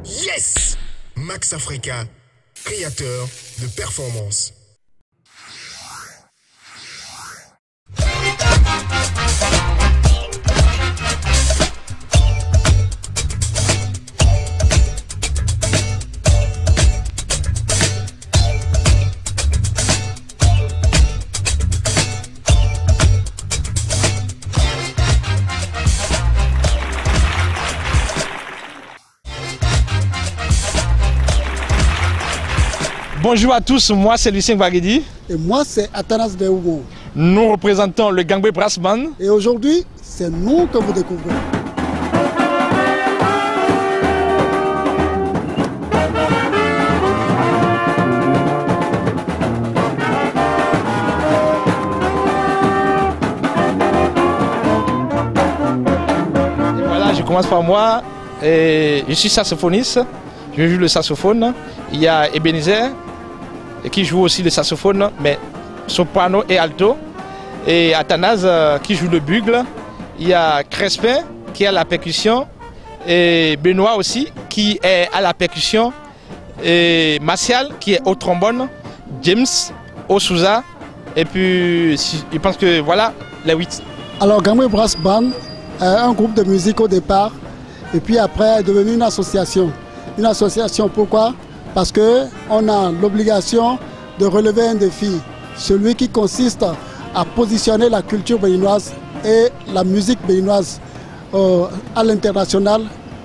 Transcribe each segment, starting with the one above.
Yes! Max Africa, créateur de performance. Bonjour à tous, moi c'est Lucien Bagedi. Et moi c'est Atanas Beoumo. Nous représentons le Gangway Brass Band. Et aujourd'hui, c'est nous que vous découvrez. Et voilà, je commence par moi. Et je suis saxophoniste, je joue le saxophone. Il y a Ebenezer qui joue aussi le saxophone, mais soprano et alto. Et Athanase qui joue le bugle. Il y a Crespin qui est à la percussion. Et Benoît aussi qui est à la percussion. Et Martial qui est au trombone. James au sousa. Et puis je pense que voilà les 8. Alors Gangway Brass Band est un groupe de musique au départ. Et puis après est devenu une association. Une association pourquoi? Parce qu'on a l'obligation de relever un défi, celui qui consiste à positionner la culture béninoise et la musique béninoise à l'international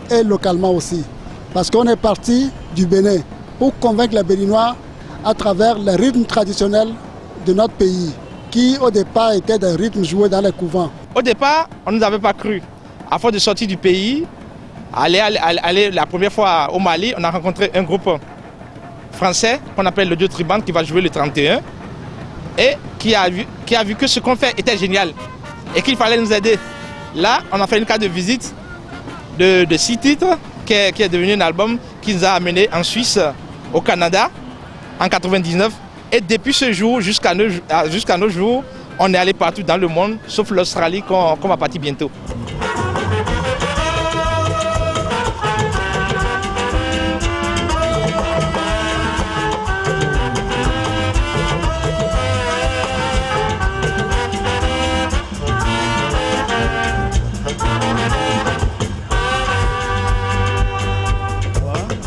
et localement aussi. Parce qu'on est parti du Bénin pour convaincre les Béninois à travers les rythmes traditionnels de notre pays, qui au départ étaient des rythmes joués dans les couvents. Au départ, on ne nous avait pas cru. À force de sortir du pays, aller la première fois au Mali, on a rencontré un groupe français qu'on appelle le Dieu Triband qui va jouer le 31 et qui a vu que ce qu'on fait était génial et qu'il fallait nous aider. Là, on a fait une carte de visite de 6 titres qui est devenu un album qui nous a amené en Suisse, au Canada, en 99. Et depuis ce jour jusqu'à nos jours, on est allé partout dans le monde, sauf l'Australie qu'on va partir bientôt.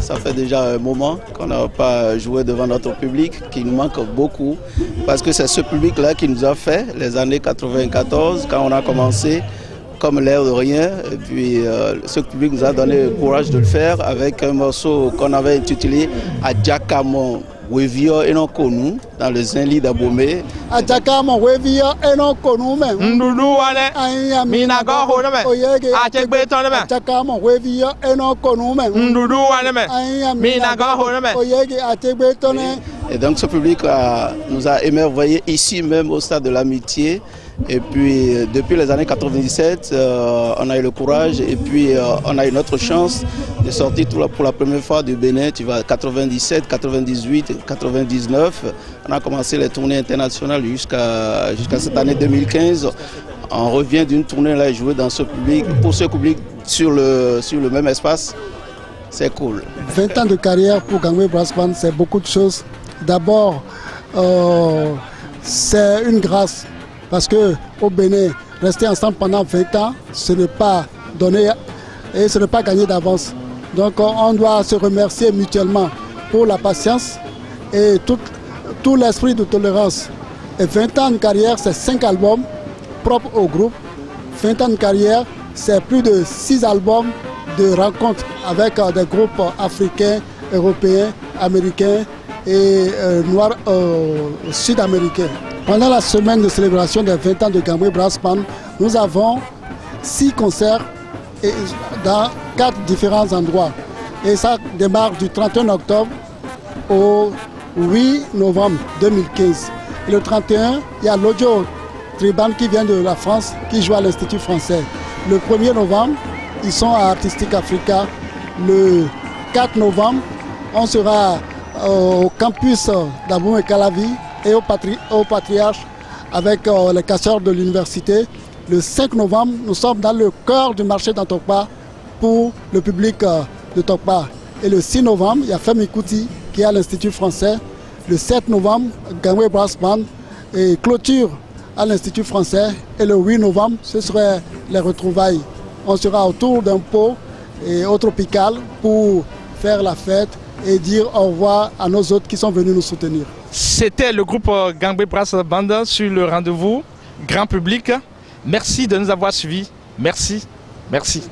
Ça fait déjà un moment qu'on n'a pas joué devant notre public, qui nous manque beaucoup, parce que c'est ce public-là qui nous a fait les années 94, quand on a commencé, comme l'air de rien, et puis ce public nous a donné le courage de le faire avec un morceau qu'on avait intitulé Adjakamo Wevio et non connu dans le Zinli d'Abomey. Adjakamo Wevio et non connu même. Ndoudou wane, minago honeme, achekbe toneme. Adjakamo Wevio et non connu même. Ndoudou wane, minago honeme. Oyege achekbe toneme. Et donc ce public nous a émerveillés ici même au stade de l'Amitié. Et puis depuis les années 97, on a eu le courage et puis on a eu notre chance de sortir pour la première fois du Bénin. Tu vois, 97, 98, 99. On a commencé les tournées internationales jusqu'à cette année 2015. On revient d'une tournée là jouer dans ce public, pour ce public sur le même espace. C'est cool. 20 ans de carrière pour Gangway Brass Band, c'est beaucoup de choses. D'abord, c'est une grâce. Parce qu'au Bénin, rester ensemble pendant 20 ans, ce n'est pas donné et ce n'est pas gagné d'avance. Donc on doit se remercier mutuellement pour la patience et tout l'esprit de tolérance. Et 20 ans de carrière, c'est 5 albums propres au groupe. 20 ans de carrière, c'est plus de 6 albums de rencontres avec des groupes africains, européens, américains et noirs sud-américains. Pendant la semaine de célébration des 20 ans de Gangway Brass Band, nous avons 6 concerts dans 4 différents endroits. Et ça démarre du 31 octobre au 8 novembre 2015. Et le 31, il y a l'Audio Triband qui vient de la France, qui joue à l'Institut français. Le 1er novembre, ils sont à Artistic Africa. Le 4 novembre, on sera au campus d'Abomey-Calavi et au Patriarche avec les casseurs de l'université. Le 5 novembre, nous sommes dans le cœur du marché d'Antokpa pour le public de Tokpa. Et le 6 novembre, il y a Femi Kuti qui est à l'Institut français. Le 7 novembre, Gangway Brass Band et clôture à l'Institut français. Et le 8 novembre, ce serait les retrouvailles. On sera autour d'un pot et au tropical pour faire la fête et dire au revoir à nos hôtes qui sont venus nous soutenir. C'était le groupe Gangway Brass Band sur le rendez-vous grand public. Merci de nous avoir suivis. Merci. Merci.